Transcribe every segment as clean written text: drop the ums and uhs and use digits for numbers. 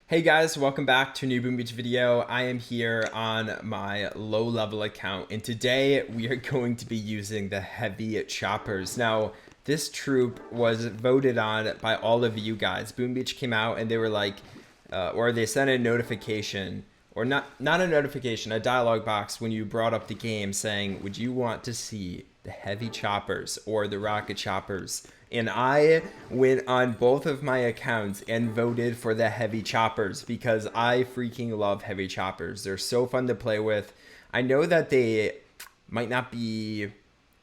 Hey guys, welcome back to a new Boom Beach video. I am here on my low level account and today we are going to be using the Heavy Choppers. Now, this troop was voted on by all of you guys. Boom Beach came out and they were like, or they sent a notification, or not a notification, a dialogue box when you brought up the game saying, would you want to see the Heavy Choppers or the Rocket Choppers? And I went on both of my accounts and voted for the Heavy Choppers because I freaking love Heavy Choppers. They're so fun to play with. I know that they might not be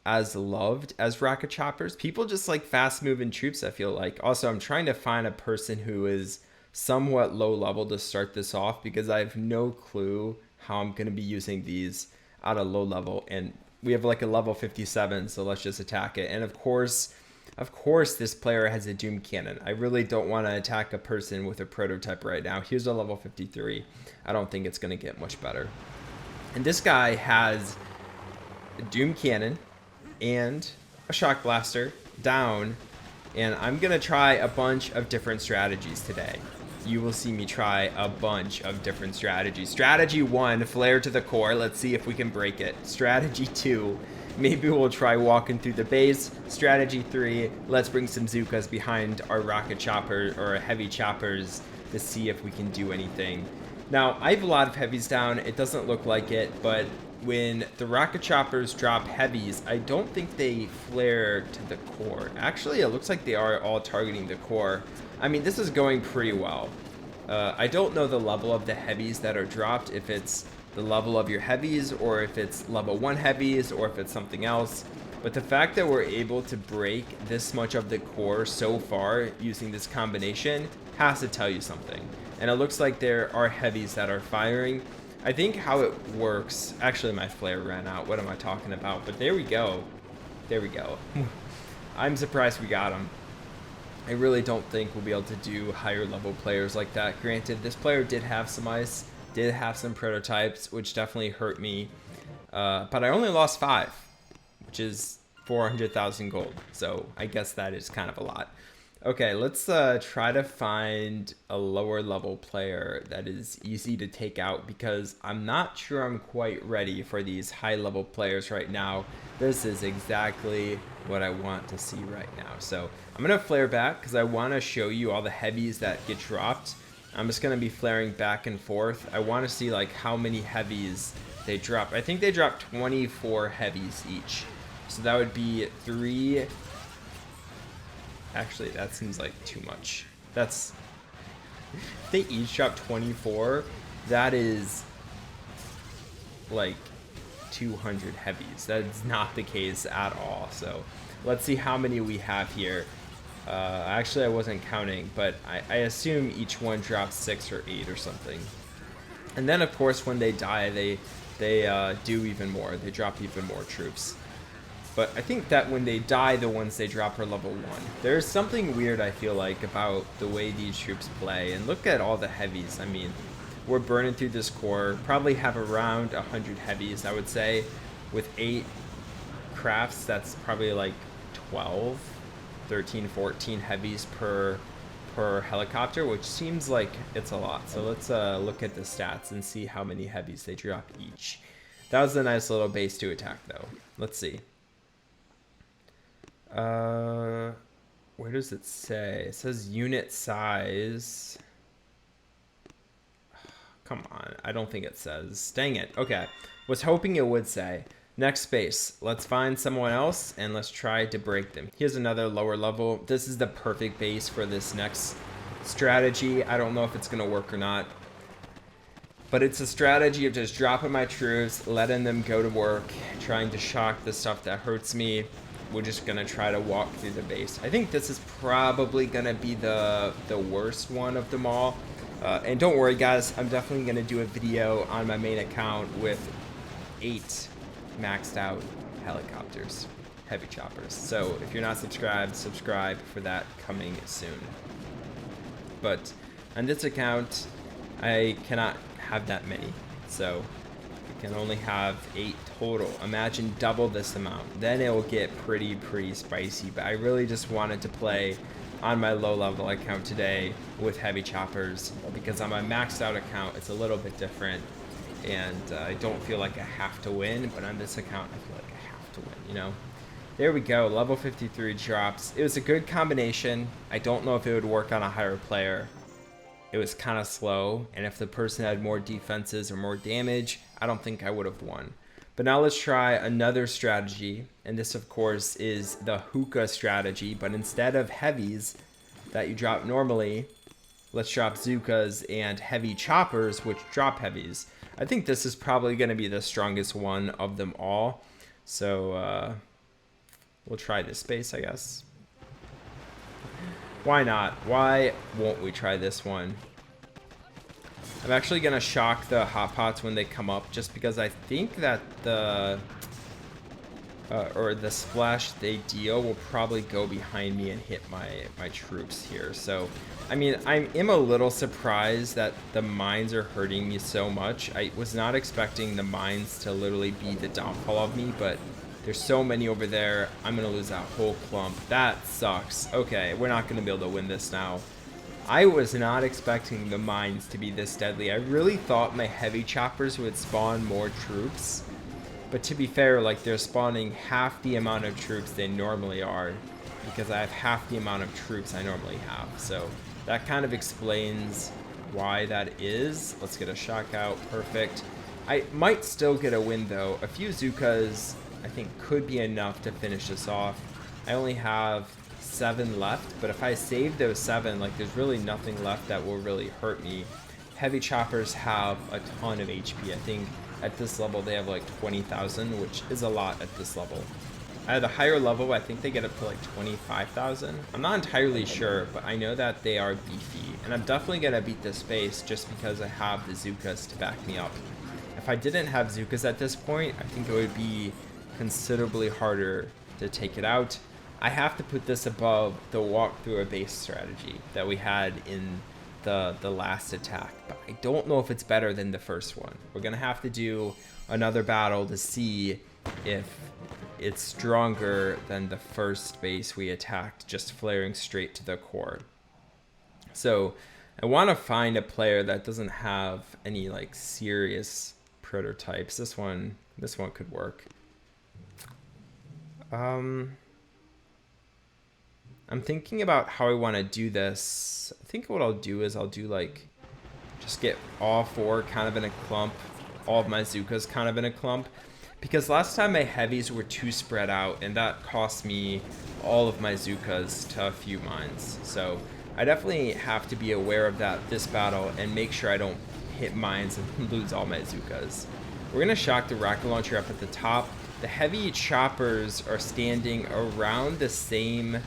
as loved as Rocket Choppers. People just like fast moving troops, I feel like. Also, I'm trying to find a person who is somewhat low level to start this off because I have no clue how I'm going to be using these at a low level. And we have like a level 57, so let's just attack it. And of course, this player has a Doom Cannon. I really don't want to attack a person with a prototype right now. Here's a level 53. I don't think it's going to get much better. And this guy has a Doom Cannon and a Shock Blaster down. And I'm going to try a bunch of different strategies today. You will see me try a bunch of different strategies. Strategy 1, flare to the core. Let's see if we can break it. Strategy 2, maybe we'll try walking through the base. Strategy 3, let's bring some Zookas behind our Rocket Chopper or Heavy Choppers to see if we can do anything. Now, I have a lot of heavies down. It doesn't look like it, but when the Rocket Choppers drop heavies, I don't think they flare to the core. Actually, it looks like they are all targeting the core. I mean, this is going pretty well. I don't know the level of the heavies that are dropped, if it's the level of your heavies or if it's level 1 heavies or if it's something else. But the fact that we're able to break this much of the core so far using this combination has to tell you something. And it looks like there are heavies that are firing. I think how it works, actually my flare ran out, what am I talking about? But there we go. There we go. I'm surprised we got him. I really don't think we'll be able to do higher level players like that. Granted, this player did have some ice, did have some prototypes, which definitely hurt me. But I only lost 5, which is 400,000 gold. So I guess that is kind of a lot. Okay, let's try to find a lower level player that is easy to take out because I'm not sure I'm quite ready for these high level players right now. This is exactly what I want to see right now. So I'm going to flare back because I want to show you all the heavies that get dropped. I'm just going to be flaring back and forth. I want to see like how many heavies they drop. I think they drop 24 heavies each. So that would be 3... Actually, that seems like too much. That's... If they each drop 24, that is like 200 heavies. That's not the case at all. So let's see how many we have here. Actually, I wasn't counting, but I assume each one drops 6 or 8 or something. And then, of course, when they die, they do even more. They drop even more troops. But I think that when they die, the ones they drop are level 1. There's something weird, I feel like, about the way these troops play. And look at all the heavies. I mean, we're burning through this core. Probably have around 100 heavies, I would say. With 8 crafts, that's probably like 12, 13, 14 heavies per helicopter, which seems like it's a lot. So let's look at the stats and see how many heavies they drop each. That was a nice little base to attack, though. Let's see. Where does it say? It says unit size. Come on, I don't think it says. Dang it. Okay, was hoping it would say. Next base. Let's find someone else and let's try to break them. Here's another lower level. This is the perfect base for this next strategy. I don't know if it's gonna work or not, but it's a strategy of just dropping my troops, letting them go to work, trying to shock the stuff that hurts me. We're just gonna try to walk through the base. I think this is probably gonna be the worst one of them all. And don't worry guys, I'm definitely gonna do a video on my main account with 8 maxed out helicopters, Heavy Choppers. So if you're not subscribed, subscribe for that coming soon. But on this account, I cannot have that many. So can only have 8 total. Imagine double this amount. Then it will get pretty spicy. But I really just wanted to play on my low level account today with Heavy Choppers, because on my maxed out account it's a little bit different, and I don't feel like I have to win, but on this account I feel like I have to win, you know? There we go, level 53 drops. It was a good combination. I don't know if it would work on a higher player. It was kind of slow, and if the person had more defenses or more damage, I don't think I would have won. But now let's try another strategy, and this of course is the Hookah strategy, but instead of heavies that you drop normally, let's drop Zookas and Heavy Choppers, which drop heavies. I think this is probably going to be the strongest one of them all, so we'll try this base, I guess. Why not? Why won't we try this one? I'm actually going to shock the hot pots when they come up, just because I think that the splash they deal will probably go behind me and hit my troops here. So, I mean, I am a little surprised that the mines are hurting me so much. I was not expecting the mines to literally be the downfall of me, but there's so many over there. I'm going to lose that whole clump. That sucks. Okay, we're not going to be able to win this now. I was not expecting the mines to be this deadly. I really thought my Heavy Choppers would spawn more troops. But to be fair, like, they're spawning half the amount of troops they normally are, because I have half the amount of troops I normally have. So that kind of explains why that is. Let's get a shock out. Perfect. I might still get a win, though. A few Zookas, I think, could be enough to finish this off. I only have 7 left, but if I save those 7, like, there's really nothing left that will really hurt me. Heavy Choppers have a ton of HP. I think at this level they have like 20,000, which is a lot at this level. At a higher level, I think they get up to like 25,000. I'm not entirely sure, but I know that they are beefy, and I'm definitely gonna beat this base just because I have the Zookas to back me up. If I didn't have Zookas at this point, I think it would be considerably harder to take it out. I have to put this above the walk through a base strategy that we had in the last attack, but I don't know if it's better than the first one. We're gonna have to do another battle to see if it's stronger than the first base we attacked, just flaring straight to the core. So I want to find a player that doesn't have any like serious prototypes. This one could work. I'm thinking about how I want to do this. I think what I'll do is I'll do like, just get all 4 kind of in a clump, all of my Zookas kind of in a clump, because last time my heavies were too spread out, and that cost me all of my Zookas to a few mines. So I definitely have to be aware of that this battle and make sure I don't hit mines and lose all my Zookas. We're going to shock the rocket launcher up at the top. The Heavy Choppers are standing around the same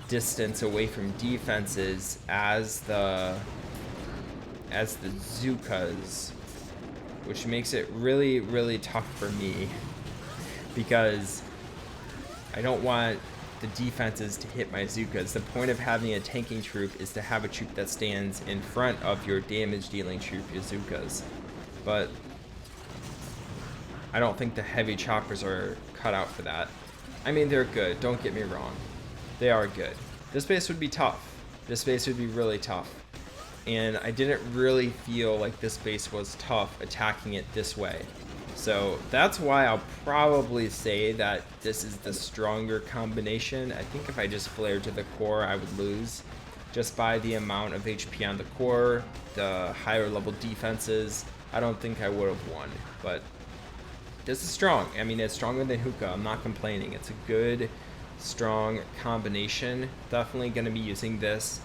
distance away from defenses as the Zookas, which makes it really, really tough for me, because I don't want the defenses to hit my Zookas. The point of having a tanking troop is to have a troop that stands in front of your damage dealing troop, your Zookas. But I don't think the Heavy Choppers are cut out for that. I mean, they're good, don't get me wrong. They are good. This base would be tough. This base would be really tough. And I didn't really feel like this base was tough attacking it this way. So that's why I'll probably say that this is the stronger combination. I think if I just flared to the core, I would lose just by the amount of HP on the core, the higher level defenses. I don't think I would have won, but this is strong. I mean, it's stronger than Hookah. I'm not complaining. It's a good, strong combination. Definitely going to be using this,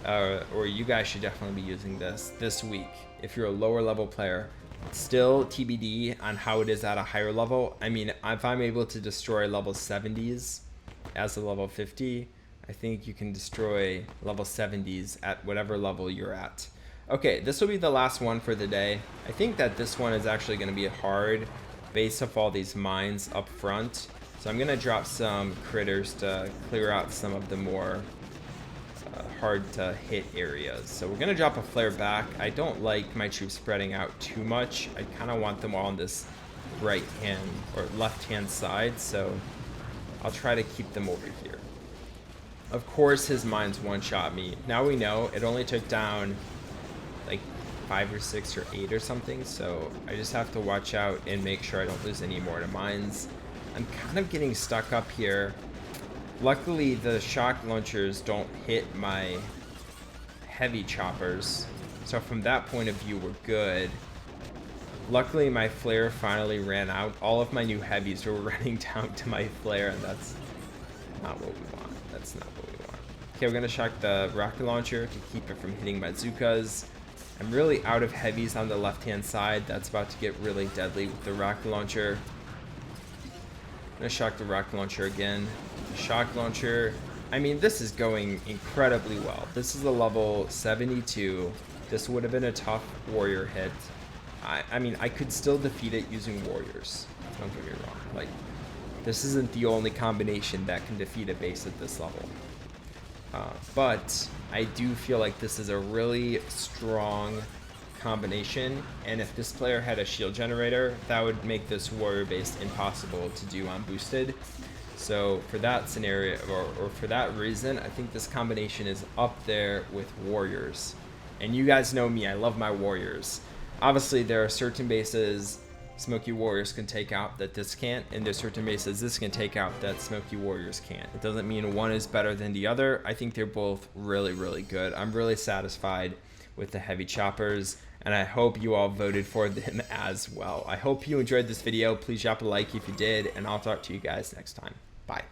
or you guys should definitely be using this week if you're a lower level player. Still TBD on how it is at a higher level. I mean, if I'm able to destroy level 70s as a level 50, I think you can destroy level 70s at whatever level you're at. Okay, this will be the last one for the day. I think that this one is actually going to be hard based off all these mines up front. So I'm going to drop some critters to clear out some of the more hard to hit areas. So we're going to drop a flare back. I don't like my troops spreading out too much. I kind of want them all on this right hand or left hand side. So I'll try to keep them over here. Of course his mines one-shot me. Now we know it only took down like 5 or 6 or 8 or something, so I just have to watch out and make sure I don't lose any more to mines. I'm kind of getting stuck up here. Luckily the shock launchers don't hit my heavy choppers, so from that point of view we're good. Luckily my flare finally ran out. All of my new heavies were running down to my flare, and that's not what we want. That's not what we want. Okay, we're gonna shock the rocket launcher to keep it from hitting my Bazookas. I'm really out of heavies on the left-hand side. That's about to get really deadly with the rocket launcher. I'm gonna shock the rocket launcher again. The shock launcher. I mean, this is going incredibly well. This is a level 72. This would have been a tough warrior hit. I mean, I could still defeat it using warriors. Don't get me wrong. Like, this isn't the only combination that can defeat a base at this level. But I do feel like this is a really strong combination, and if this player had a shield generator, that would make this warrior base impossible to do on boosted. So for that scenario, or for that reason, I think this combination is up there with warriors. And you guys know me, I love my warriors. Obviously there are certain bases Smoky Warriors can take out that this can't, and there's certain bases this can take out that Smoky Warriors can't. It doesn't mean one is better than the other. I think they're both really, really good. I'm really satisfied with the Heavy Choppers, and I hope you all voted for them as well. I hope you enjoyed this video. Please drop a like if you did, and I'll talk to you guys next time. Bye.